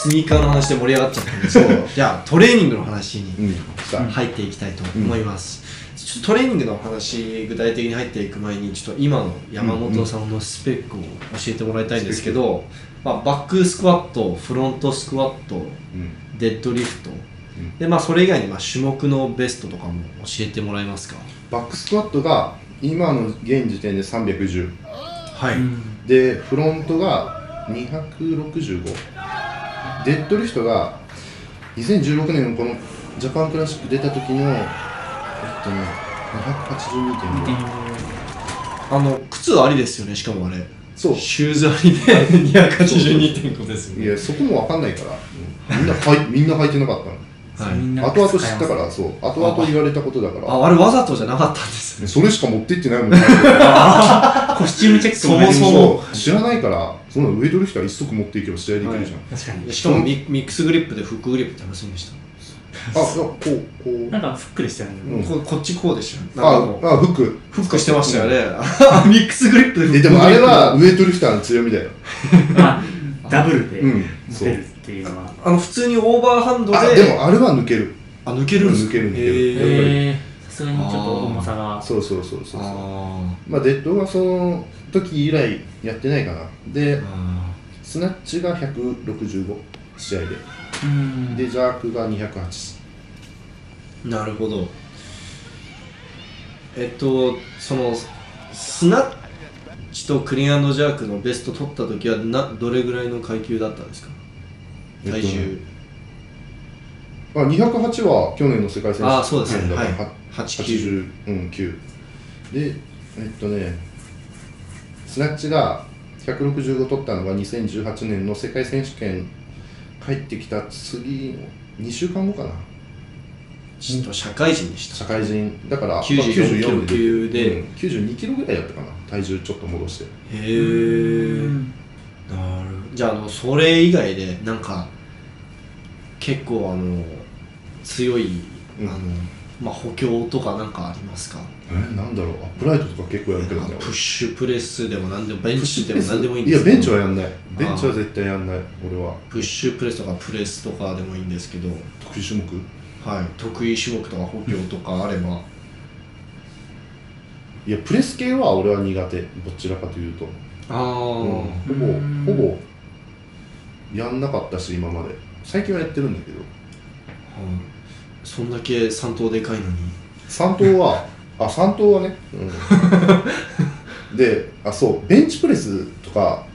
スニーカーの話で盛り上がっちゃったんですけどじゃあトレーニングの話に入っていきたいと思います、ちょっとトレーニングの話具体的に入っていく前にちょっと今の山本さんのスペックを教えてもらいたいんですけど、バックスクワット、フロントスクワット、デッドリフトで、それ以外に種目のベストとかも教えてもらえますか？バックスクワットが今の現時点で310、はい、でフロントが265、デッドリフトが2016年のこのジャパンクラシック出た時の282.5。靴ありですよね、しかもあれ。そう。シューズありで282.5ですよね。いや、そこも分かんないから、みんな履いてなかったの。後々知ったから、そう。後々言われたことだから。あれわざとじゃなかったんですね。それしか持ってってないもんね。コスチュームチェックそもそも知らないから、そのウエイトリフトは一足持っていけば試合できるじゃん。確かに。しかもミックスグリップでフックグリップって話でした。こう。なんかフックでしたよね。こっちこうでしたよ。フックしてましたよね。ミックスグリップでフック。でもあれはウエイトリフターの強みだよ。ダブルで持てるっていうのは。普通にオーバーハンドで。でもあれは抜ける。抜けるんですか？抜ける。さすがにちょっと重さが。そう。デッドがその時以来やってないかな。で、スナッチが165試合で。で、ジャークが208。なるほど。そのスナッチとクリーン&ジャークのベスト取った時はどれぐらいの階級だったんですか？体重。208は去年の世界選手権だから、89で、スナッチが165取ったのが2018年の世界選手権帰ってきた次の2週間後かな。社会人でした。社会人だから94キロ級で、92キロぐらいだったかな、体重ちょっと戻して。へえ。じゃあそれ以外でなんか結構強い補強とかなんかありますか？なんだろう、アップライトとか結構やるけどね。プッシュプレスでも何でもベンチでも何でもいいんですけど。いやベンチはやんない。ベンチは絶対やんない。俺はプッシュプレスとかプレスとかでもいいんですけど。得意種目？はい、得意種目とか補強とかあれば。いやプレス系は俺は苦手、どちらかというと。ほぼやんなかったし今まで。最近はやってるんだけど。そんだけ3頭でかいのに。3頭はね、で、そうベンチプレスとか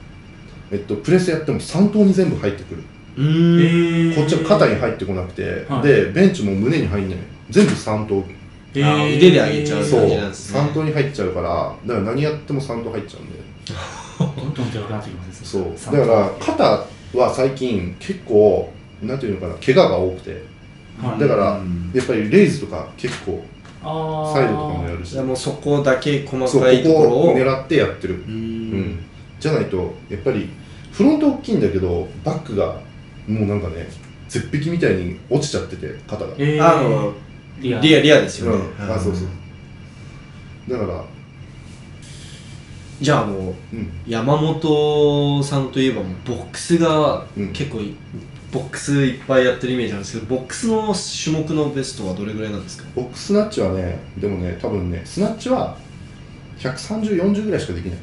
プレスやっても3頭に全部入ってくる。こっちは肩に入ってこなくて、でベンチも胸に入んない。全部3頭。腕で上げちゃう感じなんですね。3頭に入っちゃうから、だから何やっても3頭入っちゃうんで。どんどんでかくなってきますね。そうだから肩は最近結構なんていうのかな、怪我が多くて、だからやっぱりレイズとか結構サイドとかもやるし、もうそこだけ細かいところを狙ってやってる。じゃないとやっぱりフロント大きいんだけどバックがもうなんかね、絶壁みたいに落ちちゃってて肩が。リアですよね。そうだからじゃあ山本さんといえばボックスが結構ボックスいっぱいやってるイメージなんですけど、ボックスの種目のベストはどれぐらいなんですか？ボックスナッチはね、でもね、多分ね、スナッチは130、40ぐらいしかできない。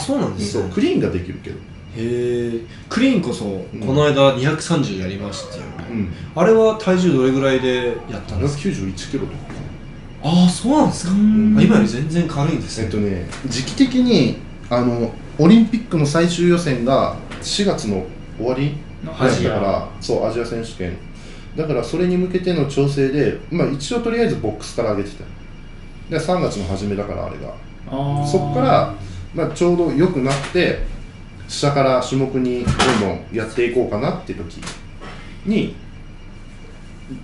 そうなんですね。クリーンができるけど。へえ。クリーンこそこの間230やりましたよね。あれは体重どれぐらいでやったんですか？91キロとか。そうなんですか。今より全然軽いんですね。時期的にオリンピックの最終予選が4月の終わりだから、そうアジア選手権だから、それに向けての調整で、一応とりあえずボックスから上げてた。で3月の初めだから、あれがそこから、ちょうど良くなって下から種目にどんどんやっていこうかなって時に、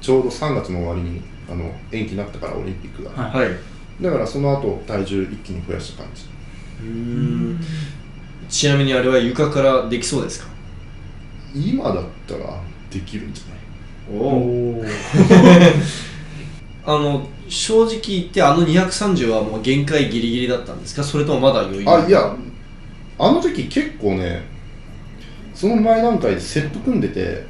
ちょうど3月の終わりに延期になったから、オリンピックが、だからその後体重一気に増やした感じ。ちなみにあれは床からできそうですか？今だったらできるんじゃない？正直言って230はもう限界ギリギリだったんですか？それともまだ余裕？いや、あの時結構ね、その前段階でセット組んでて、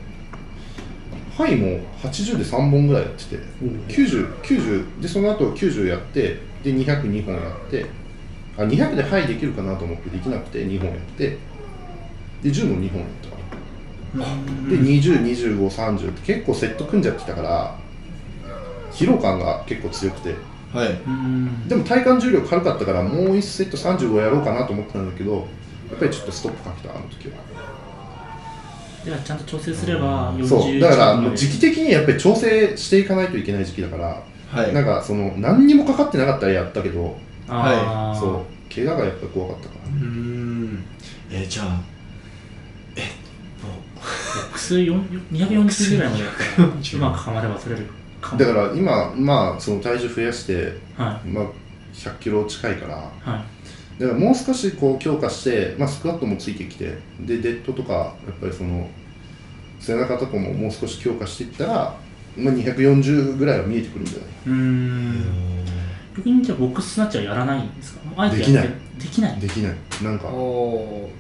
ハイも80で3本ぐらいやってて、90でその後90やって、で202本やって、200でハイできるかなと思ってできなくて2本やって、で10も2本やったから、で20、25、30って結構セット組んじゃってたから、疲労感が結構強くて、はい、でも体感重量軽かったからもう1セット35やろうかなと思ったんだけど、やっぱりちょっとストップかけた、あの時は。いやちゃんと調整すれば40そうだからもう時期的にやっぱり調整していかないといけない時期だから、はい、なんかその何にもかかってなかったらやったけど、はい、そう怪我がやっぱ怖かったから。じゃあ薬240ぐらいまでやったらうまくはまれば取れるかも。だから今まあその体重増やして、はい、まあ100キロ近いから、はい、だからもう少しこう強化して、まあ、スクワットもついてきて、でデッドとかやっぱりその背中とかももう少し強化していったら、まあ、240ぐらいは見えてくるんじゃない。逆にじゃあボックススナッチはやらないんですか？できない。できない。できない。なんか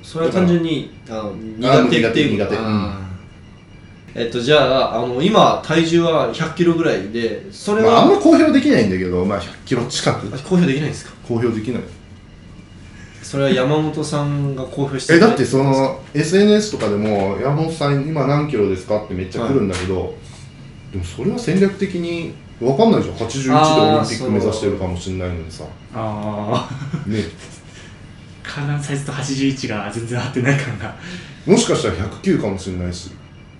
それは単純に苦手っていうか。じゃあ今体重は100キロぐらいで、それは、まあ、あんま公表できないんだけど、まあ、100キロ近く。公表できないんですか？公表できない。それは山本さんが公表してだってその SNS とかでも山本さん今何キロですかってめっちゃ来るんだけど、でもそれは戦略的に分かんないじゃん。81でオリンピック目指してるかもしれないのにさ。ね。体のサイズと81が全然合ってない感が。もしかしたら109かもしれないし。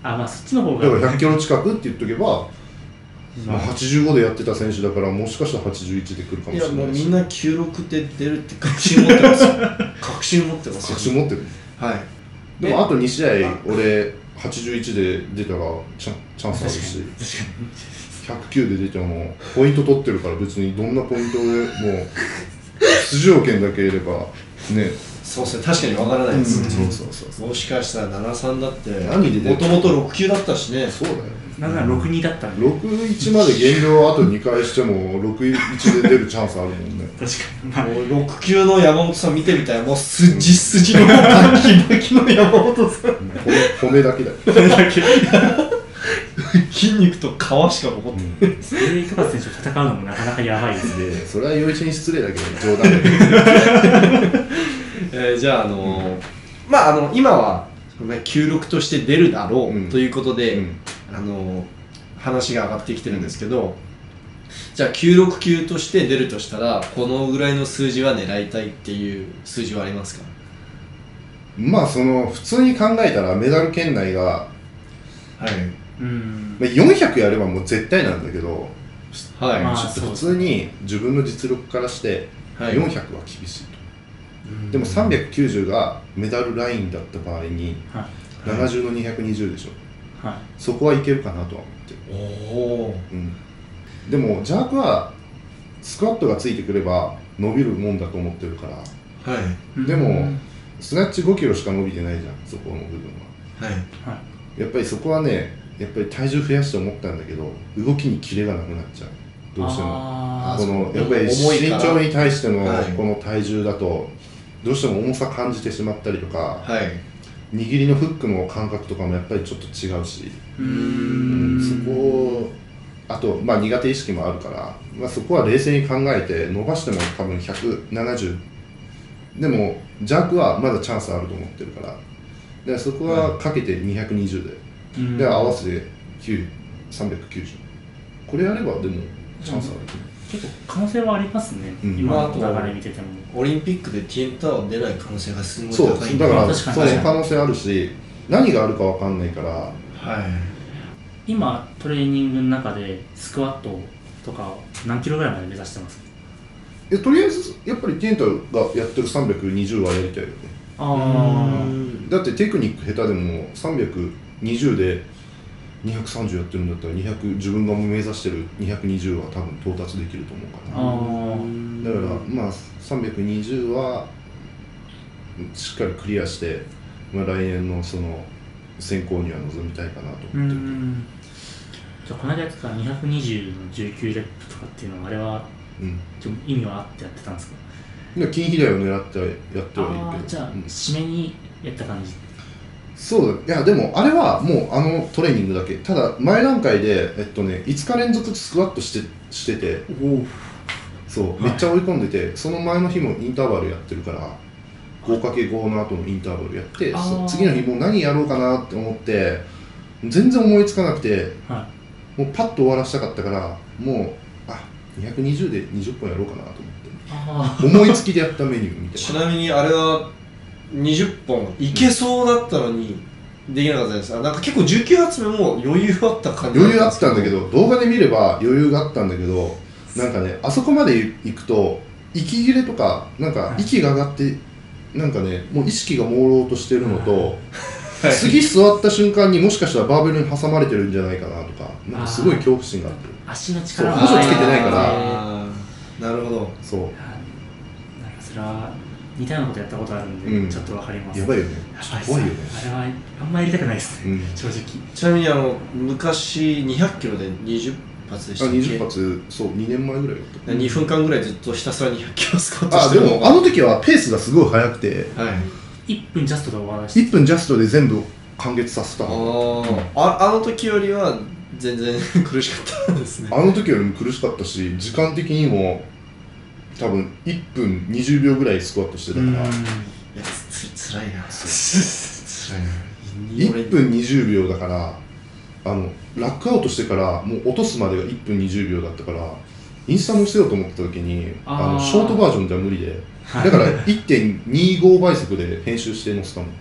まあそっちの方が。だから100キロ近くって言っとけば、まあ、85でやってた選手だからもしかしたら81で来るかもしれないし。いやもうみんな96で出るって確信持ってますよ。確信持ってますよ。確信持ってる。はい。でもあと2試合俺81で出たらチャンスあるし、109で出てもポイント取ってるから別にどんなポイントでもう出場権だけいればね。そうですね、確かにわからないですね。もしかしたら73だってもともと6級だったしね。そうだよ。なんなら62だったんで、61まで減量あと2回しても61で出るチャンスあるもんね。確かに、もう6級の山本さん見てみたい。もう筋のバキバキの山本さん。骨だけだよ。骨だけ筋肉と皮しか残ってない。それで高橋選手と戦うのもなかなかやばいですね。それは陽一に失礼だけど冗談だけど。じゃあまあ今は96として出るだろうということで、話が上がってきてるんですけど、じゃあ96級として出るとしたらこのぐらいの数字は狙いたいっていう数字はありますか？まあその普通に考えたらメダル圏内が、はい、400やればもう絶対なんだけど、はい、ちょっと普通に自分の実力からして400は厳しいと。でも390がメダルラインだった場合に、70の220でしょ、はい、そこはいけるかなとは思ってる。でもジャークはスクワットがついてくれば伸びるもんだと思ってるから、はい、でもスナッチ5キロしか伸びてないじゃん、そこの部分は、はい、やっぱりそこはね、やっぱり体重増やして思ったんだけど動きにキレがなくなっちゃう、どうしてもこのやっぱり身長に対してのこの体重だとどうしても重さ感じてしまったりとか、はい、握りのフックの感覚とかもやっぱりちょっと違うし、そこをあと、まあ、苦手意識もあるから、まあ、そこは冷静に考えて伸ばしても多分170でもジャークはまだチャンスあると思ってるから、でそこはかけて220で、で合わせて390、これやればでもチャンスある。結構可能性はありますね、今の流れ見てても。オリンピックで TN タワー出ない可能性がすごい高い。そうだからその可能性あるし、何があるか分かんないから、はい、今トレーニングの中でスクワットとか何キロぐらいまで目指してますか？とりあえずやっぱりTN タワーがやってる320はやりたいよね。だってテクニック下手でも320で230やってるんだったら自分が目指してる220は多分到達できると思うから、だからまあ320はしっかりクリアして、まあ、来年のその選考には臨みたいかなと思ってる。じゃあこの間やってた220の19レップとかっていうのはあれは、意味はあってやってたんですか？筋肥大を狙ってやってはいるけど、じゃあ締めにやった感じ。そうだ。いやでもあれはもうトレーニングだけ。ただ前段階で5日連続スクワットしてて、そうめっちゃ追い込んでて、その前の日もインターバルやってるから 5×5 の後のインターバルやって、次の日もう何やろうかなって思って全然思いつかなくて、もうパッと終わらせたかったから、もう220で20本やろうかなと思って思いつきでやったメニューみたいな。ちなみにあれは20本いけそうだったのにできなかったです。なんか結構19発目も余裕あった感じ。余裕あったんだけど、動画で見れば余裕があったんだけど、なんかね、あそこまで行くと息切れとか、なんか息が上がってなんかね、もう意識が朦朧としてるのと、次座った瞬間にもしかしたらバーベルに挟まれてるんじゃないかなとか、なんかすごい恐怖心があって、足の力補助つけてないから。なるほど。そう。なんかそれは似たようなことやったことあるんで、ちょっとわかります。やばいよね。怖いよね。あれはあんまりやりたくないですね、正直。ちなみに昔200キロで20発でしたっけ？20発、そう、2年前ぐらいだった。2分間ぐらいずっとひたすら200キロスクワットしてるのが。でもあの時はペースがすごい速くて、1分ジャストで終わらせて、1分ジャストで全部完結させた。あの時よりは全然苦しかったんですね。あの時よりも苦しかったし、時間的にも多分1分20秒ぐらいスクワットしてたから。いや、つらいな。つらいな。1分20秒だから、ラックアウトしてからもう落とすまでが1分20秒だったから、インスタ載せようと思った時にショートバージョンじゃ無理で、だから 1.25 倍速で編集して載せたの。だ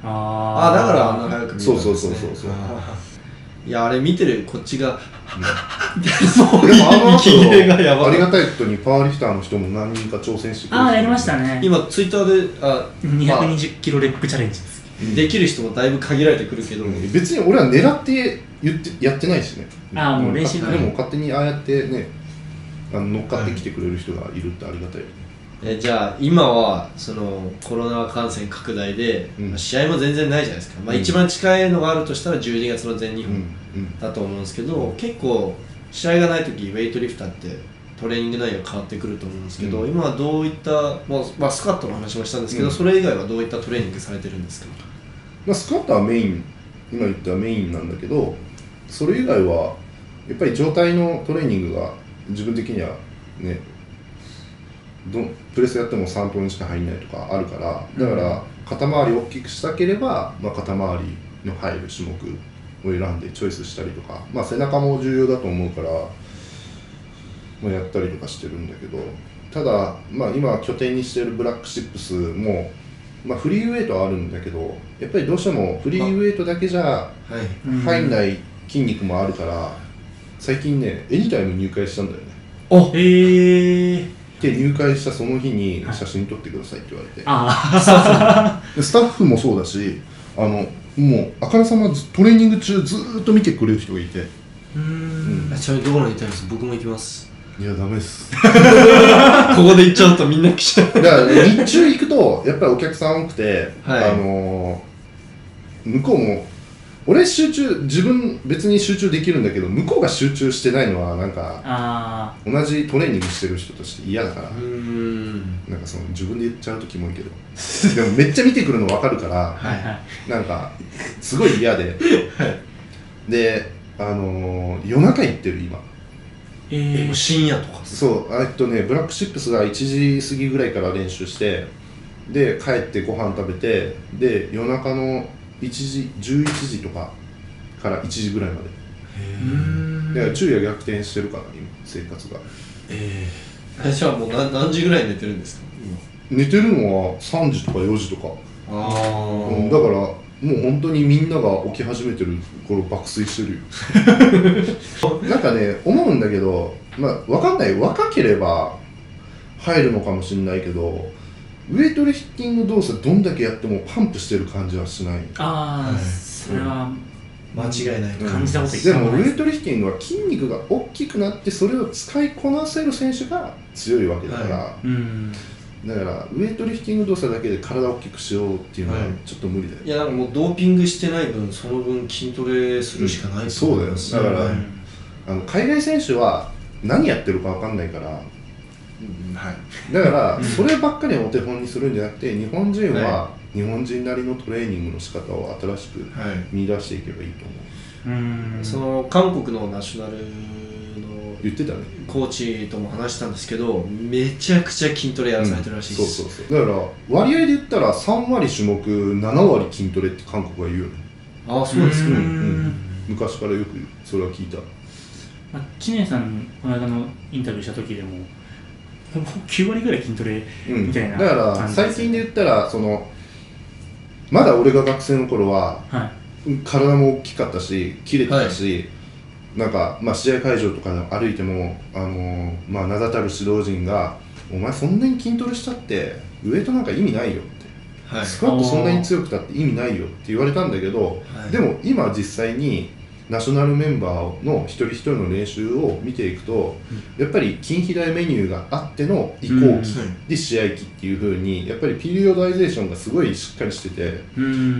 からあんな早く見えたんですね。そういや、あれ見てるこっちがでもありがたいことにパワーリフターの人も何人か挑戦してくれて、やりましたね。今ツイッターで220キロレッグチャレンジです。できる人もだいぶ限られてくるけど、別に俺は狙ってやってないしね。もう練習でも勝手にああやってね、乗っかってきてくれる人がいるってありがたいよね。じゃあ今はそのコロナ感染拡大で、試合も全然ないじゃないですか。一番近いのがあるとしたら12月の全日本だと思うんですけど、結構試合がない時ウェイトリフターってトレーニング内容変わってくると思うんですけど、今はどういった、スクワットの話もしたんですけど、それ以外はどういったトレーニングされてるんですか？スクワットはメイン、今言ったメインなんだけど、それ以外はやっぱり状態のトレーニングが自分的にはね、プレスやっても3分しか入んないとかあるから、だから肩周りを大きくしたければ、肩周りの入る種目を選んでチョイスしたりとか、背中も重要だと思うから、やったりとかしてるんだけど、ただ、今拠点にしているブラックシップスも、フリーウェイトはあるんだけど、やっぱりどうしてもフリーウェイトだけじゃ入んない筋肉もあるから、最近ね、エニタイム入会したんだよね。で入会したその日に写真撮ってくださいって言われて、スタッフもそうだし、もうあからさまトレーニング中ずーっと見てくれる人がいて、ちなみにどこの行ったんですか？僕も行きます。いやダメですここで行っちゃうとみんな来ちゃう。だから日中行くとやっぱりお客さん多くて、向こうも俺自分別に集中できるんだけど、向こうが集中してないのはなんか同じトレーニングしてる人として嫌だから、なんかその自分で言っちゃうとキモいけどでもめっちゃ見てくるの分かるからなんかすごい嫌でで夜中行ってる今。深夜とか。そうブラックシップスが1時過ぎぐらいから練習して、で帰ってご飯食べて、で夜中の11時とかから1時ぐらいまで。だから昼夜逆転してるから今生活が。じゃあもう何時ぐらい寝てるんですか？寝てるのは3時とか4時とか。だからもう本当にみんなが起き始めてる頃爆睡してるよなんかね思うんだけど、分かんない、若ければ入るのかもしれないけど、ウェイトリフティング動作どんだけやってもパンプしてる感じはしない。それは間違いないと感じたことでもウェイトリフティングは筋肉が大きくなってそれを使いこなせる選手が強いわけだから、だからウェイトリフティング動作だけで体を大きくしようっていうのはちょっと無理だよ。いやなんかもうドーピングしてない分その分筋トレするしかないと思います。そうだよ。だから海外選手は何やってるか分かんないから、だからそればっかりお手本にするんじゃなくて、日本人は日本人なりのトレーニングの仕方を新しく見出していけばいいと思う。その韓国のナショナルの言ってたね、コーチとも話したんですけど、めちゃくちゃ筋トレやらされてるらしいです。そうだから割合で言ったら3割種目7割筋トレって韓国は言うよね。ああ、そうですか。昔からよくそれは聞いた。知念さんこの間のインタビューした時でも9割ぐらい筋トレみたいな、だから最近で言ったらまだ俺が学生の頃は、体も大きかったしキレてたし、なんか、試合会場とかで歩いても、名だたる指導陣が「お前そんなに筋トレしたってウエイトなんか意味ないよ」って、スクワットそんなに強くたって意味ないよって言われたんだけど、でも今実際にナショナルメンバーの一人一人の練習を見ていくと、やっぱり筋肥大メニューがあっての移行期で試合期っていう風にやっぱりピリオダイゼーションがすごいしっかりしてて、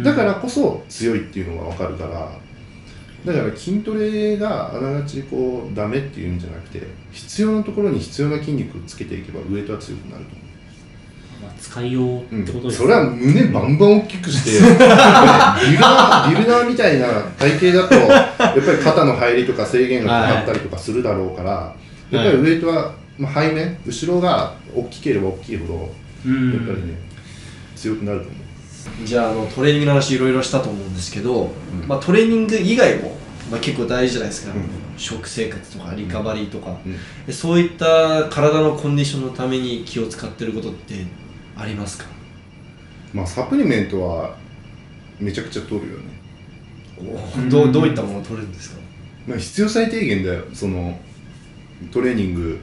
だからこそ強いっていうのが分かるから、だから筋トレがあながちダメっていうんじゃなくて、必要なところに必要な筋肉をつけていけばウエイトは強くなると思う。使いようってことですね。それは胸バンバン大きくしてビルダーみたいな体型だとやっぱり肩の入りとか制限がかかったりとかするだろうから、やっぱりウエイトは背面後ろが大きければ大きいほどやっぱりね強くなると思う。じゃあトレーニングの話いろいろしたと思うんですけど、トレーニング以外も、結構大事じゃないですか、食生活とかリカバリーとか、そういった体のコンディションのために気を使ってることってありますか？サプリメントはめちゃくちゃ取るよね。どういったものを取るんですか？必要最低限だよ。そのトレーニング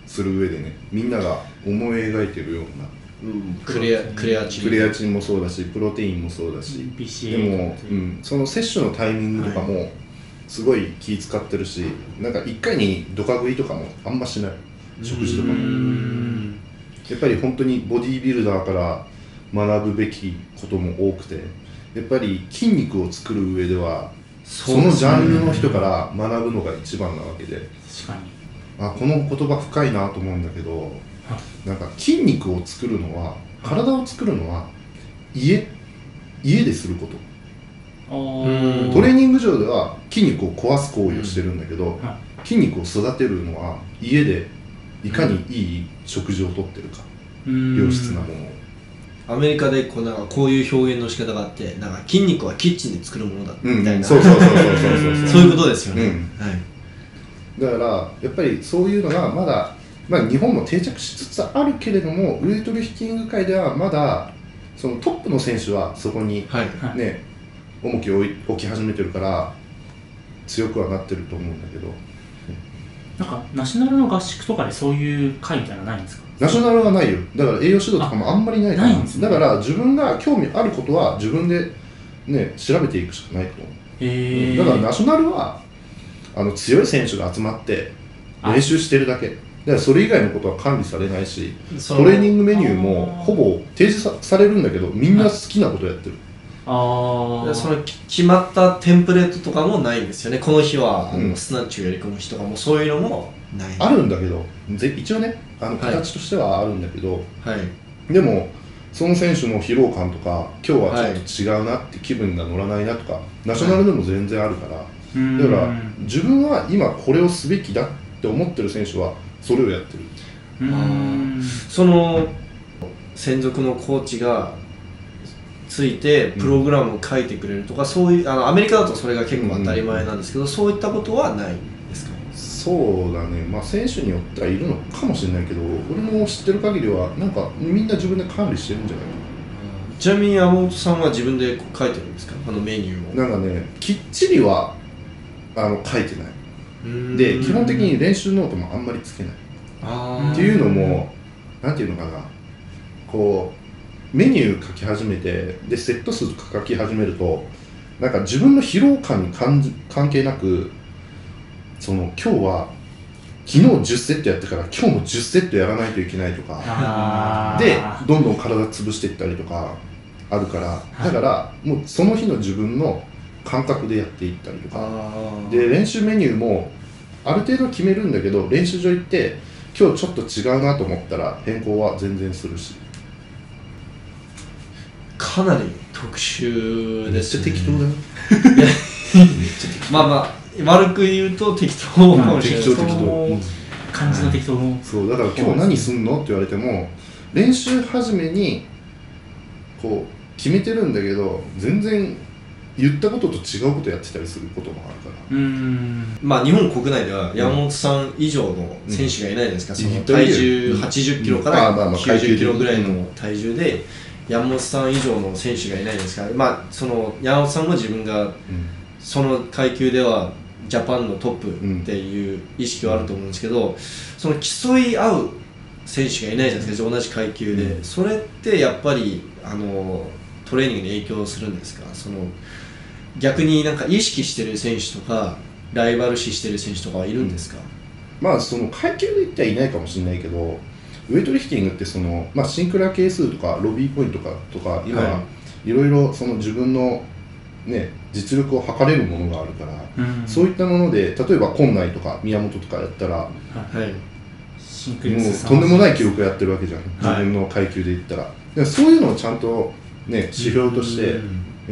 する上でね、みんなが思い描いてるような、クレアチンもそうだし、プロテインもそうだし、でも、その摂取のタイミングとかもすごい気使ってるし、なんか1回にドカ食いとかもあんましない、食事とかも。やっぱり本当にボディービルダーから学ぶべきことも多くて、やっぱり筋肉を作る上ではそのジャンルの人から学ぶのが一番なわけで、確かにこの言葉深いなと思うんだけど、なんか筋肉を作るのは、体を作るのは家ですること。トレーニング場では筋肉を壊す行為をしてるんだけど、筋肉を育てるのは家でいかにいい食事をとってるか、良質なものを。アメリカでこういう表現の仕方があって、なんか筋肉はキッチンで作るものだみたいな、そういうことですよね。だからやっぱりそういうのがまだ、日本も定着しつつあるけれども、ウエイトリフティング界ではまだそのトップの選手はそこにね、重きを置き始めてるから強くはなってると思うんだけど、なんかナショナルの合宿とかでそういう会みたいなのないんですか？ナショナルはないよ。だから栄養指導とかもあんまりないから、だから自分が興味あることは自分でね調べていくしかないと思う。だからナショナルは強い選手が集まって練習してるだけ。だからそれ以外のことは管理されないし、トレーニングメニューもほぼ提示されるんだけど、みんな好きなことやってる。その決まったテンプレートとかもないんですよね。この日はスナッチをやり込む日とかもそういうのもない。あるんだけど、一応ね形としてはあるんだけど、でもその選手の疲労感とか、今日はちょっと違うなって気分が乗らないなとか、ナショナルでも全然あるから、だから自分は今これをすべきだって思ってる選手はそれをやってる。その専属のコーチがついてプログラムを書いてくれるとか、そういうアメリカだとそれが結構当たり前なんですけど、そういったことはないんですか？そうだね、選手によってはいるのかもしれないけど、俺も知ってる限りはなんかみんな自分で管理してるんじゃないかな。ちなみに山本さんは自分で書いてるんですか？メニューを。なんかね、きっちりは書いてない。で、基本的に練習ノートもあんまりつけない。っていうのも、なんていうのかな、メニュー書き始めて、でセット数書き始めると、なんか自分の疲労感に関係なく、今日は昨日10セットやってから今日も10セットやらないといけないとかで、どんどん体潰していったりとかあるから、だからもうその日の自分の感覚でやっていったりとかで、練習メニューもある程度決めるんだけど、練習場行って今日ちょっと違うなと思ったら変更は全然するし。かなり特殊ですね。めっちゃ適当だよ。まあまあ悪く言うと適当かもしれない。適当感じの適当も、そうだから今日何すんのって言われても練習始めにこう決めてるんだけど全然言ったことと違うことやってたりすることもあるから。まあ日本国内では山本さん以上の選手がいないじゃないですか、その体重80キロから90キロぐらいの体重で山本さん以上の選手がいないですから、まあその山本さんも自分がその階級ではジャパンのトップっていう意識はあると思うんですけど、その競い合う選手がいないじゃないですか、同じ階級で。それってやっぱりトレーニングに影響するんですか？その逆になんか意識してる選手とかライバル視してる選手とかはいるんですか？まあその階級で言ってはいないかもしれないけど、ウェイトリフティングってその、まあ、シンクラ係数とかロビーポイントとか今、いろいろその自分の、ね、実力を測れるものがあるから、そういったもので例えば今内とか宮本とかやったら、もうとんでもない記録やってるわけじゃん、自分の階級で言ったら。でそういうのをちゃんと、ね、指標としてやっ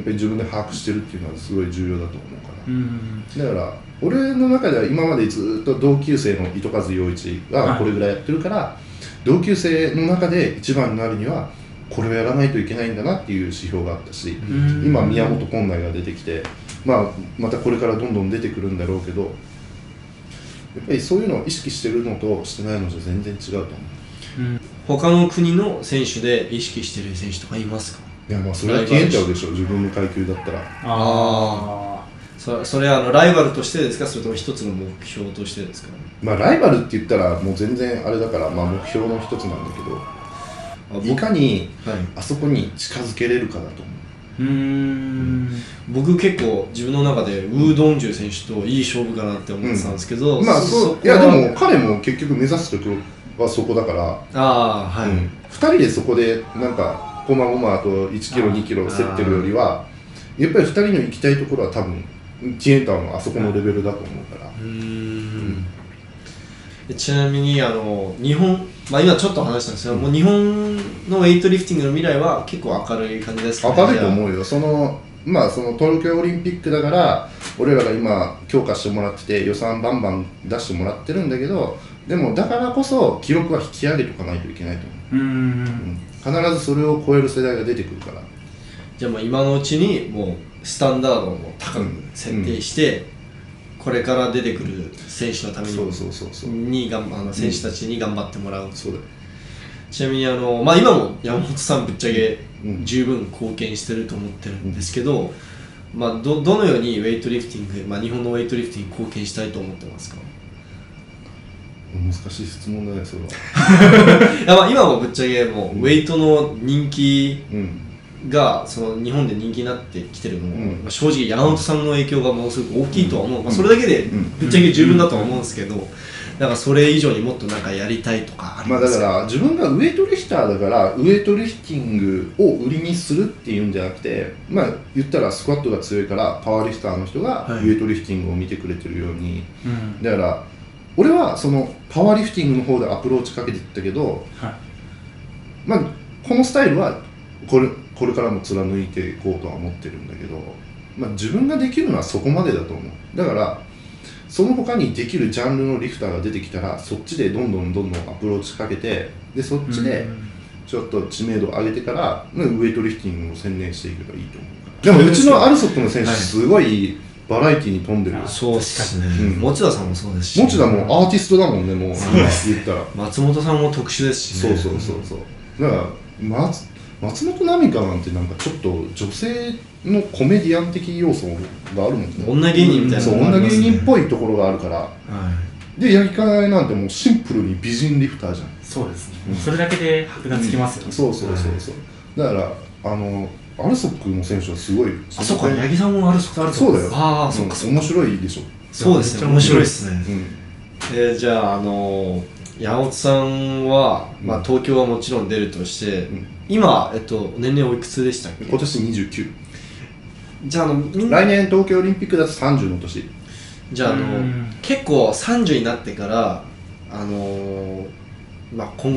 ぱり自分で把握してるっていうのはすごい重要だと思うから、だから俺の中では今までずっと同級生の糸数陽一がこれぐらいやってるから、同級生の中で一番になるにはこれをやらないといけないんだなっていう指標があったし、今宮本今内が出てきて、またこれからどんどん出てくるんだろうけど、やっぱりそういうのを意識してるのとしてないのじゃ全然違うと思う。他の国の選手で意識してる選手とかいますか？いやまあそれは消えちゃうでしょ、自分の階級だったら。それはライバルとしてですか、それとも一つの目標としてですか？まあライバルって言ったらもう全然あれだから、まあ目標の一つなんだけど、いかにあそこに近づけれるかだと思う。僕結構自分の中でウー・ドンジュ選手といい勝負かなって思ってたんですけど、まあそういやでも彼も結局目指すところはそこだから、2人でそこでなんかこまごまあと1キロ2キロ競ってるよりはやっぱり2人の行きたいところは多分ティエンターのあそこのレベルだと思うから。ちなみに日本、まあ、今ちょっと話したんですけど、もう日本のウェイトリフティングの未来は結構明るい感じですかね？明るいと思うよ。その東京オリンピックだから俺らが今強化してもらってて予算バンバン出してもらってるんだけど、でもだからこそ記録は引き上げておかないといけないと思う。必ずそれを超える世代が出てくるから。じゃあもう今のうちにもうスタンダードを高く設定して、これから出てくる選手のために選手たちに頑張ってもらう。そうだ。ちなみに今も山本さんぶっちゃけ十分貢献してると思ってるんですけど、どのようにウェイトリフティング、日本のウェイトリフティングに貢献したいと思ってますか？難しい質問だねそれは。今もぶっちゃけもうウェイトの人気がその日本で人気になってきてるのも、正直山本さんの影響がものすごく大きいとは思う。それだけでぶっちゃけ十分だとは思うんですけど、なんかそれ以上にもっとなんかやりたいとかありますか？だから自分がウェイトリフターだからウェイトリフティングを売りにするっていうんじゃなくて、言ったらスクワットが強いからパワーリフターの人がウェイトリフティングを見てくれてるように、だから俺はそのパワーリフティングの方でアプローチかけていったけど、このスタイルはこれからも貫いていこうとは思ってるんだけど、自分ができるのはそこまでだと思う。だからその他にできるジャンルのリフターが出てきたらそっちでどんどんアプローチかけて、でそっちでちょっと知名度を上げてからウェイトリフティングを専念していけばいいと思うから。でもうちのアルソックの選手すごいバラエティに富んでる。そうですね、持田さんもそうですし、持田もアーティストだもんね、もう言ったら松本さんも特殊ですしね。そうだから松本奈美香なんてなんかちょっと女性のコメディアン的要素があるもんね。女芸人みたいなのがありますね。女芸人っぽいところがあるから、で八木かなえなんてもうシンプルに美人リフターじゃん。そうですね、それだけで箔がつきますよね。そうだからアルソックの選手はすごい。そうか、八木さんもアルソック。そうだよ。そっか、面白いでしょ。そうですね、面白いですね。じゃあ山本さんは東京はもちろん出るとして、今年齢おいくつでしたっけ？今年29。じゃあ来年東京オリンピックだと30の年。じゃあ結構30になってから今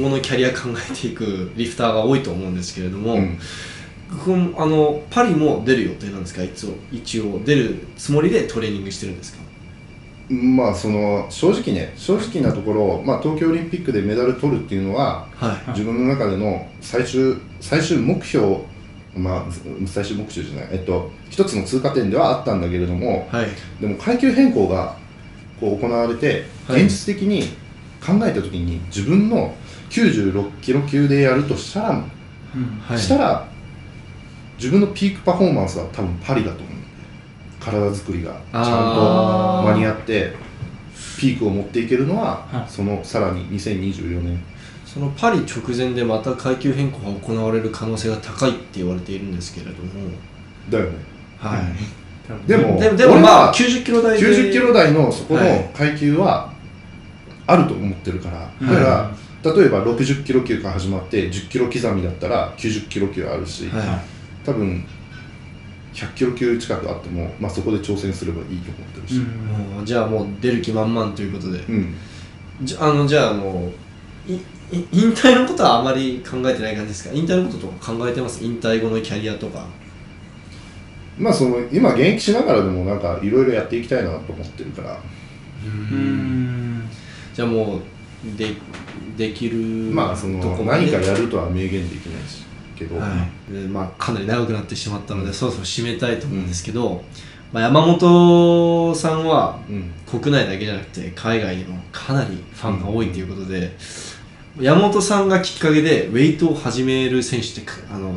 後のキャリア考えていくリフターが多いと思うんですけれども、パリも出る予定なんですか？一応出るつもりでトレーニングしてるんですか？まあ正直なところ、東京オリンピックでメダル取るっていうのは、自分の中での最終目標、最終目標じゃない、一つの通過点ではあったんだけれども、でも階級変更がこう行われて、現実的に考えたときに自分の96キロ級でやるとしたら、自分のピークパフォーマンスは多分パリだと思う。体作りがちゃんと間に合ってピークを持っていけるのは、そのさらに2024年、そのパリ直前でまた階級変更が行われる可能性が高いって言われているんですけれども。だよね。でも90キロ台で90キロ台のそこの階級はあると思ってるから、だから例えば60キロ級から始まって10キロ刻みだったら90キロ級あるし、多分100キロ級近くあっても、そこで挑戦すればいいと思ってるし、じゃあもう出る気満々ということで、じゃあもう引退のことはあまり考えてない感じですか？引退のこととか考えてます？引退後のキャリアとか。今現役しながらでもなんかいろいろやっていきたいなと思ってるから。じゃあもうできる何かやるとは明言できないしけど、かなり長くなってしまったので、そろそろ締めたいと思うんですけど、山本さんは国内だけじゃなくて海外にもかなりファンが多いということで、山本さんがきっかけでウェイトを始める選手って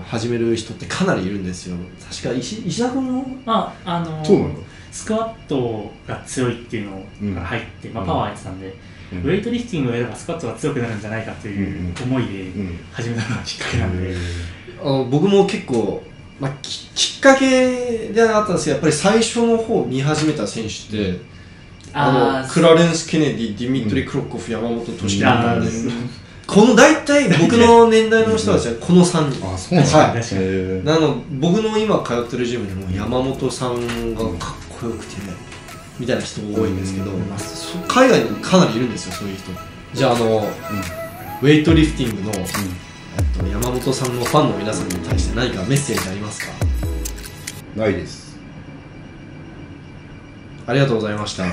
始める人ってかなりいるんですよ。確か石田君もそうなんだ。スクワットが強いっていうのが入って、パワーやってたんで、ウェイトリフティングをやればスクワットが強くなるんじゃないかという思いで始めたのがきっかけなんで、僕も結構、きっかけではあったんですけど、やっぱり最初の方見始めた選手ってクラレンス・ケネディ、ディミトリ・クロッコフ、山本俊樹だったんで、この大体僕の年代の人たちはこの3人。そうなんだ。僕の今通ってるジムにも山本さんがかっこよくてみたいな人多いんですけど、海外にもかなりいるんですよ、そういう人。じゃあウェイトリフティングの山本さんのファンの皆さんに対して何かメッセージありますか？ないです。ありがとうございました。